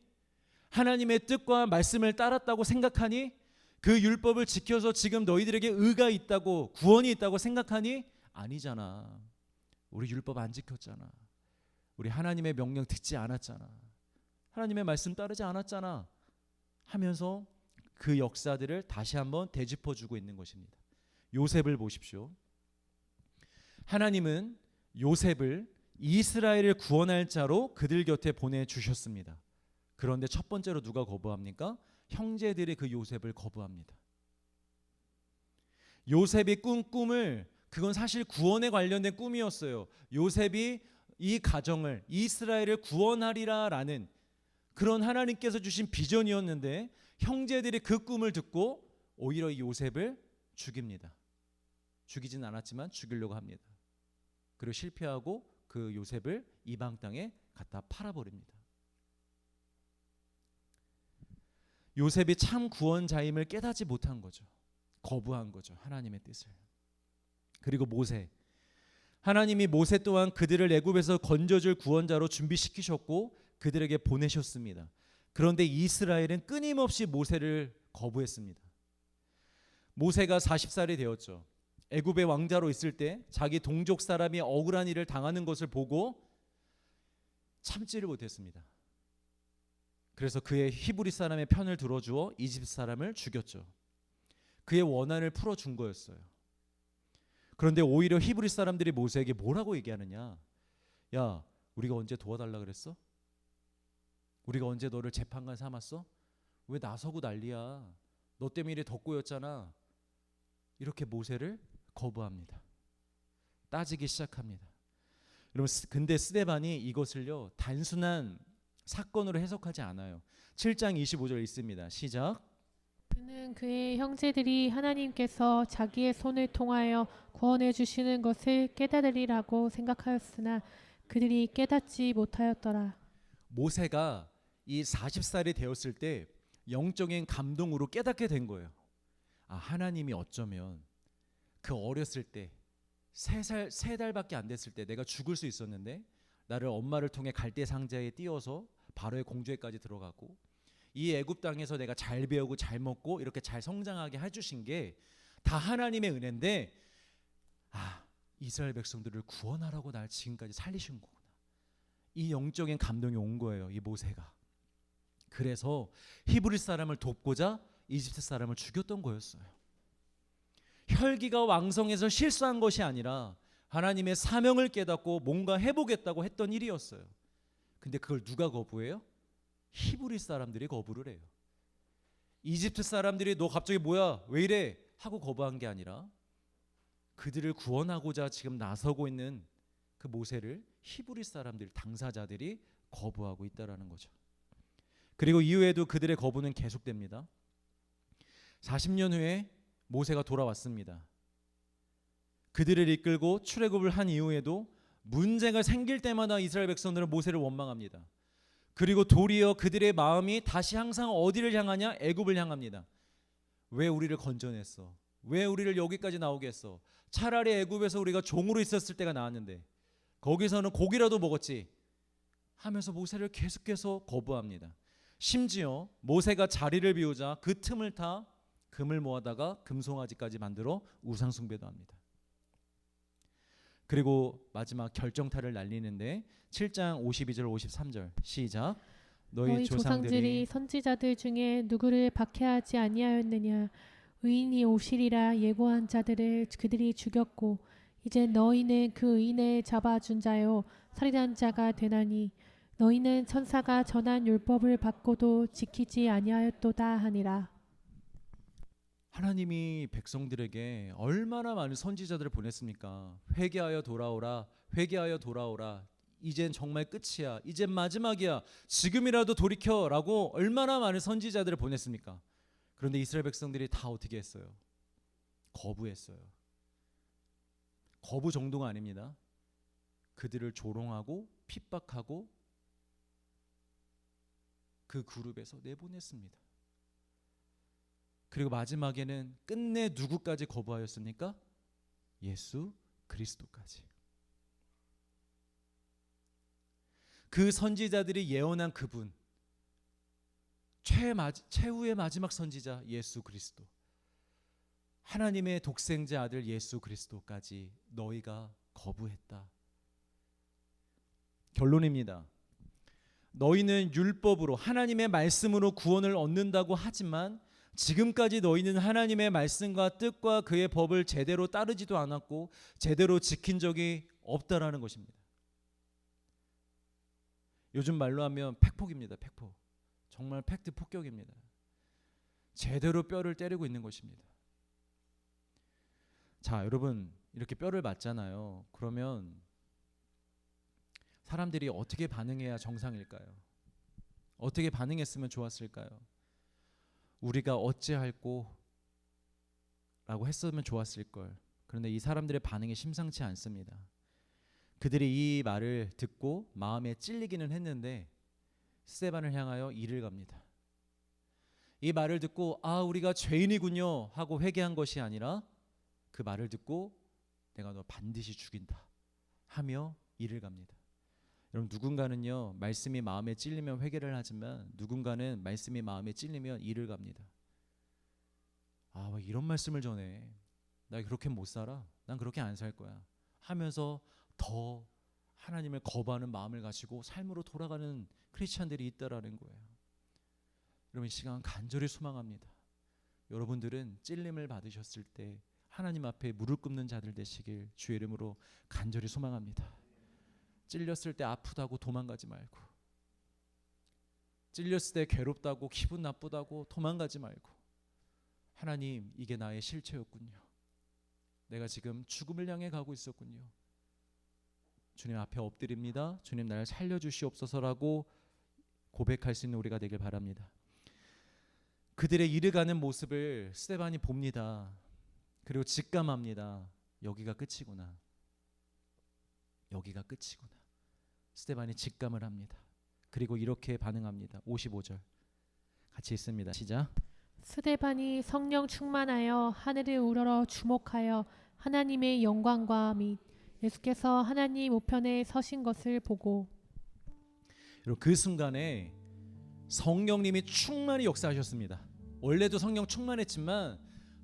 하나님의 뜻과 말씀을 따랐다고 생각하니? 그 율법을 지켜서 지금 너희들에게 의가 있다고, 구원이 있다고 생각하니? 아니잖아. 우리 율법 안 지켰잖아. 우리 하나님의 명령 듣지 않았잖아. 하나님의 말씀 따르지 않았잖아. 하면서 그 역사들을 다시 한번 되짚어주고 있는 것입니다. 요셉을 보십시오. 하나님은 요셉을 이스라엘을 구원할 자로 그들 곁에 보내주셨습니다. 그런데 첫 번째로 누가 거부합니까? 형제들이 그 요셉을 거부합니다. 요셉이 꾼 꿈을, 그건 사실 구원에 관련된 꿈이었어요. 요셉이 이 가정을, 이스라엘을 구원하리라라는 그런 하나님께서 주신 비전이었는데 형제들이 그 꿈을 듣고 오히려 이 요셉을 죽입니다. 죽이진 않았지만 죽이려고 합니다. 그리고 실패하고 그 요셉을 이방 땅에 갖다 팔아버립니다. 요셉이 참 구원자임을 깨닫지 못한 거죠. 거부한 거죠. 하나님의 뜻을. 그리고 모세. 하나님이 모세 또한 그들을 애굽에서 건져줄 구원자로 준비시키셨고 그들에게 보내셨습니다. 그런데 이스라엘은 끊임없이 모세를 거부했습니다. 모세가 40살이 되었죠. 애굽의 왕자로 있을 때 자기 동족 사람이 억울한 일을 당하는 것을 보고 참지를 못했습니다. 그래서 그의 히브리 사람의 편을 들어주어 이집트 사람을 죽였죠. 그의 원한을 풀어준 거였어요. 그런데 오히려 히브리 사람들이 모세에게 뭐라고 얘기하느냐? 야, 우리가 언제 도와달라 그랬어? 우리가 언제 너를 재판관 삼았어? 왜 나서고 난리야? 너 때문에 이래 더 꼬였잖아. 이렇게 모세를 거부합니다. 따지기 시작합니다. 여러분, 근데 스데반이 이것을요 단순한 사건으로 해석하지 않아요. 7장 25절 있습니다. 시작. 그는 그의 형제들이 하나님께서 자기의 손을 통하여 구원해 주시는 것을 깨달으리라고 생각하였으나 그들이 깨닫지 못하였더라. 모세가 이 40살이 되었을 때 영적인 감동으로 깨닫게 된 거예요. 아, 하나님이 어쩌면 그 어렸을 때 3달밖에 안 됐을 때 내가 죽을 수 있었는데 나를 엄마를 통해 갈대 상자에 띄워서 바로의 공주에까지 들어가고 이 애굽 땅에서 내가 잘 배우고 잘 먹고 이렇게 잘 성장하게 해주신 게 다 하나님의 은혜인데, 아, 이스라엘 백성들을 구원하라고 날 지금까지 살리신 거구나. 이 영적인 감동이 온 거예요, 이 모세가. 그래서 히브리 사람을 돕고자 이집트 사람을 죽였던 거였어요. 혈기가 왕성해서 실수한 것이 아니라 하나님의 사명을 깨닫고 뭔가 해보겠다고 했던 일이었어요. 근데 그걸 누가 거부해요? 히브리 사람들이 거부를 해요. 이집트 사람들이 너 갑자기 뭐야? 왜 이래? 하고 거부한 게 아니라 그들을 구원하고자 지금 나서고 있는 그 모세를 히브리 사람들, 당사자들이 거부하고 있다라는 거죠. 그리고 이후에도 그들의 거부는 계속됩니다. 40년 후에 모세가 돌아왔습니다. 그들을 이끌고 출애굽을 한 이후에도 문제가 생길 때마다 이스라엘 백성들은 모세를 원망합니다. 그리고 도리어 그들의 마음이 다시 항상 어디를 향하냐? 애굽을 향합니다. 왜 우리를 건져냈어? 왜 우리를 여기까지 나오게 했어? 차라리 애굽에서 우리가 종으로 있었을 때가 나았는데 거기서는 고기라도 먹었지 하면서 모세를 계속해서 거부합니다. 심지어 모세가 자리를 비우자 그 틈을 타 금을 모아다가 금송아지까지 만들어 우상 숭배도 합니다. 그리고 마지막 결정타를 날리는데 7장 52절 53절 시작. 너희 조상들이 선지자들 중에 누구를 박해하지 아니하였느냐? 의인이 오시리라 예고한 자들을 그들이 죽였고 이제 너희는 그 의인을 잡아준 자요 살인한 자가 되나니 너희는 천사가 전한 율법을 받고도 지키지 아니하였도다 하니라. 하나님이 백성들에게 얼마나 많은 선지자들을 보냈습니까? 회개하여 돌아오라, 회개하여 돌아오라. 이젠 정말 끝이야. 이젠 마지막이야. 지금이라도 돌이켜라고 얼마나 많은 선지자들을 보냈습니까? 그런데 이스라엘 백성들이 다 어떻게 했어요? 거부했어요. 거부 정도가 아닙니다. 그들을 조롱하고 핍박하고 그 그룹에서 내보냈습니다. 그리고 마지막에는 끝내 누구까지 거부하였습니까? 예수 그리스도까지. 그 선지자들이 예언한 그분, 최후의 마지막 선지자 예수 그리스도, 하나님의 독생자 아들 예수 그리스도까지 너희가 거부했다. 결론입니다. 너희는 율법으로 하나님의 말씀으로 구원을 얻는다고 하지만 지금까지 너희는 하나님의 말씀과 뜻과 그의 법을 제대로 따르지도 않았고 제대로 지킨 적이 없다라는 것입니다. 요즘 말로 하면 팩폭입니다. 팩폭. 정말 팩트 폭격입니다. 제대로 뼈를 때리고 있는 것입니다. 자, 여러분 이렇게 뼈를 맞잖아요. 그러면 사람들이 어떻게 반응해야 정상일까요? 어떻게 반응했으면 좋았을까요? 우리가 어찌할꼬 라고 했으면 좋았을 걸. 그런데 이 사람들의 반응이 심상치 않습니다. 그들이 이 말을 듣고 마음에 찔리기는 했는데 스데반을 향하여 이를 갑니다. 이 말을 듣고 우리가 죄인이군요 하고 회개한 것이 아니라 그 말을 듣고 내가 너 반드시 죽인다 하며 이를 갑니다. 여러분 누군가는요 말씀이 마음에 찔리면 회개를 하지만 누군가는 말씀이 마음에 찔리면 이를 갑니다. 왜 이런 말씀을 전해? 나 그렇게 못 살아. 난 그렇게 안 살 거야 하면서 더 하나님을 거부하는 마음을 가지고 삶으로 돌아가는 크리스찬들이 있다라는 거예요. 여러분 이 시간 간절히 소망합니다. 여러분들은 찔림을 받으셨을 때 하나님 앞에 무릎 꿇는 자들 되시길 주의 이름으로 간절히 소망합니다. 찔렸을 때 아프다고 도망가지 말고, 찔렸을 때 괴롭다고 기분 나쁘다고 도망가지 말고, 하나님 이게 나의 실체였군요. 내가 지금 죽음을 향해 가고 있었군요. 주님 앞에 엎드립니다. 주님 나를 살려주시옵소서라고 고백할 수 있는 우리가 되길 바랍니다. 그들의 이르가는 모습을 스데반이 봅니다. 그리고 직감합니다. 여기가 끝이구나. 여기가 끝이구나. 스데반이 직감을 합니다. 그리고 이렇게 반응합니다. 55절 같이 읽습니다. 시작. 스데반이 성령 충만하여 하늘을 우러러 주목하여 하나님의 영광과 및 예수께서 하나님 우편에 서신 것을 보고. 여러분 그 순간에 성령님이 충만히 역사하셨습니다. 원래도 성령 충만했지만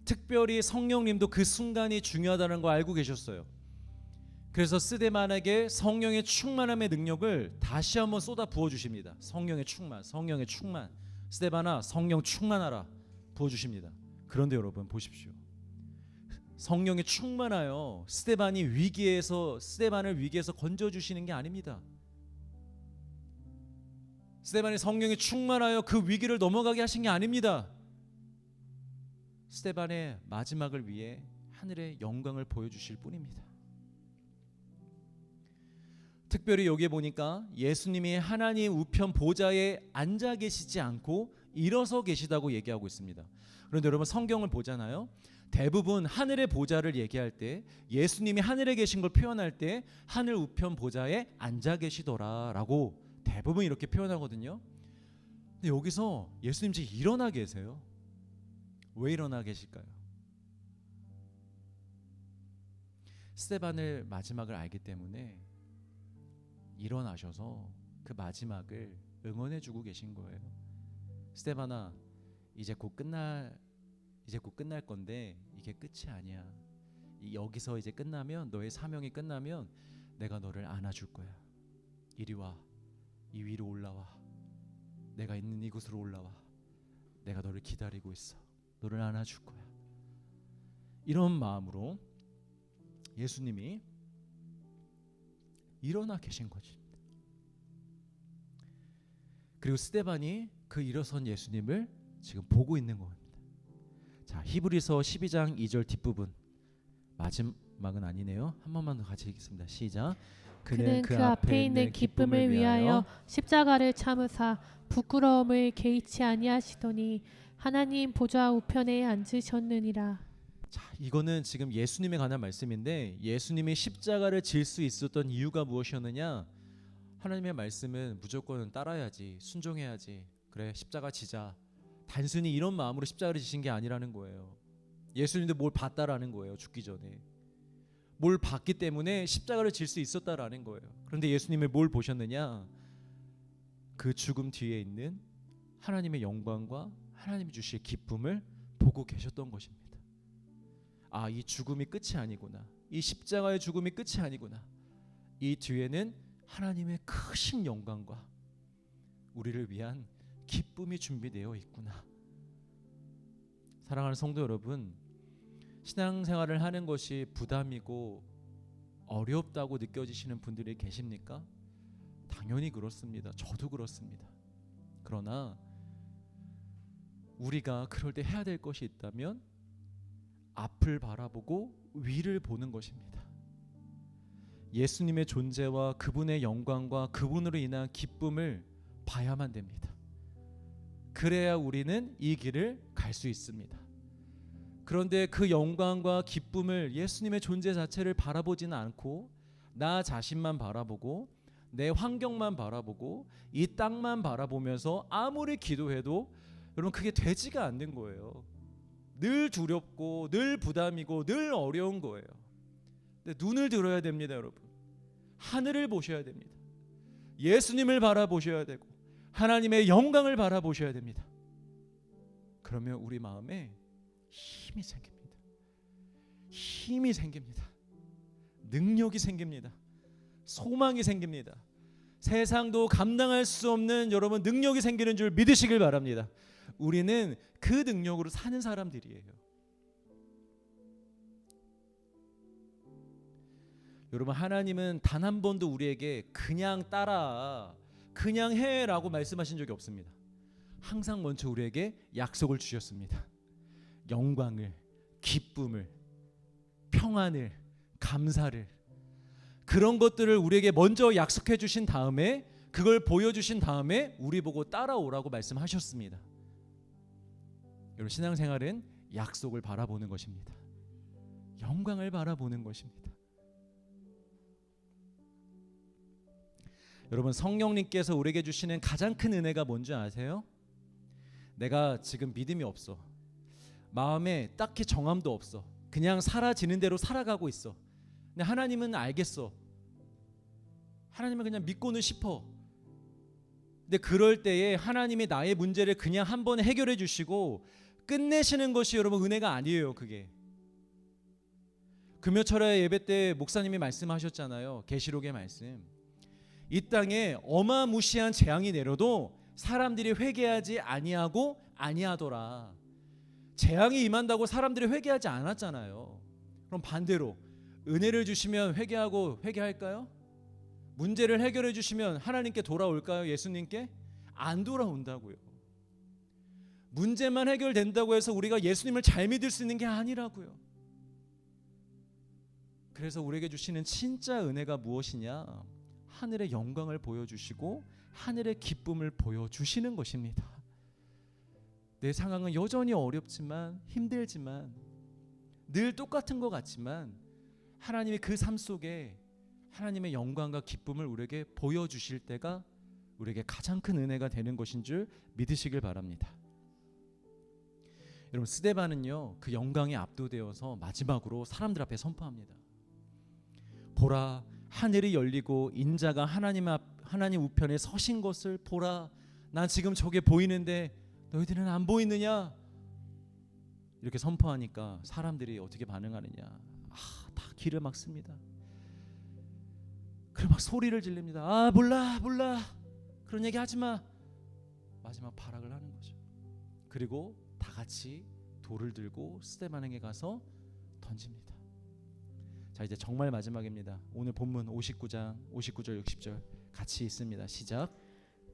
특별히 성령님도 그 순간이 중요하다는 거 알고 계셨어요. 그래서 스데반에게 성령의 충만함의 능력을 다시 한번 쏟아 부어주십니다. 성령의 충만, 성령의 충만. 스데반아 성령 충만하라 부어주십니다. 그런데 여러분 보십시오. 성령이 충만하여 스데반을 위기에서 건져주시는 게 아닙니다. 스데반이 성령이 충만하여 그 위기를 넘어가게 하신 게 아닙니다. 스데반의 마지막을 위해 하늘의 영광을 보여주실 뿐입니다. 특별히 여기에 보니까 예수님이 하나님 우편 보좌에 앉아 계시지 않고 일어서 계시다고 얘기하고 있습니다. 그런데 여러분 성경을 보잖아요. 대부분 하늘의 보좌를 얘기할 때 예수님이 하늘에 계신 걸 표현할 때 하늘 우편 보좌에 앉아 계시더라라고 대부분 이렇게 표현하거든요. 근데 여기서 예수님 지금 일어나 계세요. 왜 일어나 계실까요? 스데반을 마지막을 알기 때문에 일어나셔서 그 마지막을 응원해주고 계신 거예요. 스데반아, 이제 곧 끝날 건데 이게 끝이 아니야. 여기서 이제 끝나면, 너의 사명이 끝나면 내가 너를 안아줄 거야. 이리 와, 이 위로 올라와. 내가 있는 이곳으로 올라와. 내가 너를 기다리고 있어. 너를 안아줄 거야. 이런 마음으로 예수님이 일어나 계신 거지. 그리고 스데반이 그 일어선 예수님을 지금 보고 있는 겁니다. 자, 히브리서 12장 2절 뒷부분, 마지막은 아니네요. 한 번만 더 같이 읽겠습니다. 시작. 그는 그 앞에 있는 기쁨을 위하여 십자가를 참으사 부끄러움을 개의치 아니하시더니 하나님 보좌 우편에 앉으셨느니라. 자, 이거는 지금 예수님에 관한 말씀인데, 예수님이 십자가를 질 수 있었던 이유가 무엇이었느냐? 하나님의 말씀은 무조건 따라야지, 순종해야지, 그래 십자가 지자, 단순히 이런 마음으로 십자가를 지신 게 아니라는 거예요. 예수님도 뭘 봤다라는 거예요. 죽기 전에 뭘 봤기 때문에 십자가를 질 수 있었다라는 거예요. 그런데 예수님이 뭘 보셨느냐? 그 죽음 뒤에 있는 하나님의 영광과 하나님이 주실 기쁨을 보고 계셨던 것입니다. 아, 이 죽음이 끝이 아니구나. 이 십자가의 죽음이 끝이 아니구나. 이 뒤에는 하나님의 크신 영광과 우리를 위한 기쁨이 준비되어 있구나. 사랑하는 성도 여러분, 신앙생활을 하는 것이 부담이고 어렵다고 느껴지시는 분들이 계십니까? 당연히 그렇습니다. 저도 그렇습니다. 그러나 우리가 그럴 때 해야 될 것이 있다면 앞을 바라보고 위를 보는 것입니다. 예수님의 존재와 그분의 영광과 그분으로 인한 기쁨을 봐야만 됩니다. 그래야 우리는 이 길을 갈 수 있습니다. 그런데 그 영광과 기쁨을, 예수님의 존재 자체를 바라보지는 않고 나 자신만 바라보고 내 환경만 바라보고 이 땅만 바라보면서 아무리 기도해도 여러분 그게 되지가 않는 거예요. 늘 두렵고 늘 부담이고 늘 어려운 거예요. 근데 눈을 들어야 됩니다, 여러분. 하늘을 보셔야 됩니다. 예수님을 바라보셔야 되고 하나님의 영광을 바라보셔야 됩니다. 그러면 우리 마음에 힘이 생깁니다. 힘이 생깁니다. 능력이 생깁니다. 소망이 생깁니다. 세상도 감당할 수 없는 여러분 능력이 생기는 줄 믿으시길 바랍니다. 우리는 그 능력으로 사는 사람들이에요. 여러분, 하나님은 단 한 번도 우리에게 그냥 따라, 그냥 해라고 말씀하신 적이 없습니다. 항상 먼저 우리에게 약속을 주셨습니다. 영광을, 기쁨을, 평안을, 감사를, 그런 것들을 우리에게 먼저 약속해 주신 다음에, 그걸 보여주신 다음에 우리 보고 따라오라고 말씀하셨습니다. 여러분, 신앙생활은 약속을 바라보는 것입니다. 영광을 바라보는 것입니다. 여러분, 성령님께서 우리에게 주시는 가장 큰 은혜가 뭔지 아세요? 내가 지금 믿음이 없어. 마음에 딱히 정함도 없어. 그냥 사라지는 대로 살아가고 있어. 근데 하나님은 알겠어. 하나님은 그냥 믿고는 싶어. 근데 그럴 때에 하나님이 나의 문제를 그냥 한 번에 해결해 주시고 끝내시는 것이 여러분 은혜가 아니에요. 그게 금요철에 예배 때 목사님이 말씀하셨잖아요. 계시록의 말씀. 이 땅에 어마무시한 재앙이 내려도 사람들이 회개하지 아니하더라. 재앙이 임한다고 사람들이 회개하지 않았잖아요. 그럼 반대로 은혜를 주시면 회개할까요? 문제를 해결해 주시면 하나님께 돌아올까요? 예수님께? 안 돌아온다고요. 문제만 해결된다고 해서 우리가 예수님을 잘 믿을 수 있는 게 아니라고요. 그래서 우리에게 주시는 진짜 은혜가 무엇이냐? 하늘의 영광을 보여주시고 하늘의 기쁨을 보여주시는 것입니다. 내 상황은 여전히 어렵지만 힘들지만 늘 똑같은 것 같지만 하나님이 그 삶 속에 하나님의 영광과 기쁨을 우리에게 보여주실 때가 우리에게 가장 큰 은혜가 되는 것인 줄 믿으시길 바랍니다. 여러분, 스데반은요 그 영광에 압도되어서 마지막으로 사람들 앞에 선포합니다. 보라, 하늘이 열리고 인자가 하나님 우편에 서신 것을 보라. 난 지금 저게 보이는데 너희들은 안 보이느냐? 이렇게 선포하니까 사람들이 어떻게 반응하느냐? 다 길을 막습니다. 그리고 막 소리를 질립니다. 몰라 그런 얘기 하지 마. 마지막 발악을 하는 거죠. 그리고 다 같이 돌을 들고 스데반에게 가서 던집니다. 자, 이제 정말 마지막입니다. 오늘 본문 59장 59절 60절 같이 있습니다. 시작.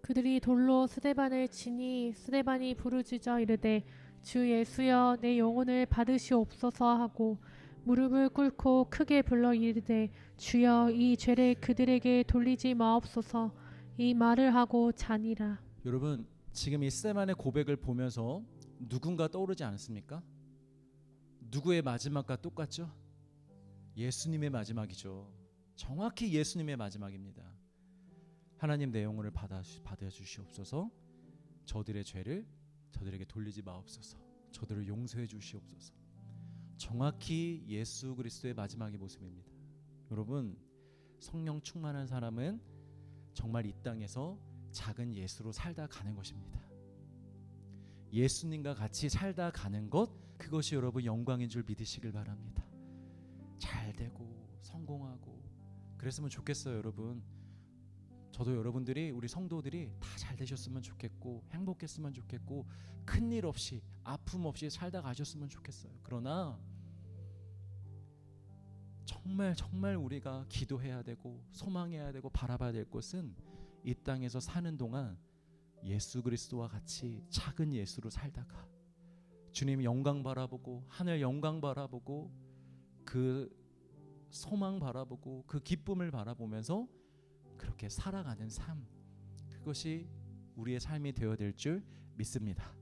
그들이 돌로 스데반을 치니 스데반이 부르짖어 이르되 주 예수여 내 영혼을 받으시옵소서 하고 무릎을 꿇고 크게 불러 이르되 주여 이 죄를 그들에게 돌리지 마옵소서. 이 말을 하고 자니라. 여러분, 지금 이 스데반의 고백을 보면서 누군가 떠오르지 않습니까? 누구의 마지막과 똑같죠? 예수님의 마지막이죠. 정확히 예수님의 마지막입니다. 하나님 내 영혼을 받아주시옵소서. 저들의 죄를 저들에게 돌리지 마옵소서. 저들을 용서해 주시옵소서. 정확히 예수 그리스도의 마지막의 모습입니다. 여러분, 성령 충만한 사람은 정말 이 땅에서 작은 예수로 살다 가는 것입니다. 예수님과 같이 살다 가는 것, 그것이 여러분 영광인 줄 믿으시길 바랍니다. 잘 되고 성공하고 그랬으면 좋겠어요. 여러분, 저도 여러분들이, 우리 성도들이 다 잘 되셨으면 좋겠고 행복했으면 좋겠고 큰일 없이 아픔 없이 살다 가셨으면 좋겠어요. 그러나 정말 우리가 기도해야 되고 소망해야 되고 바라봐야 될 것은 이 땅에서 사는 동안 예수 그리스도와 같이 작은 예수로 살다가 주님 영광 바라보고 하늘 영광 바라보고 그 소망 바라보고 그 기쁨을 바라보면서 그렇게 살아가는 삶, 그것이 우리의 삶이 되어야 될 줄 믿습니다.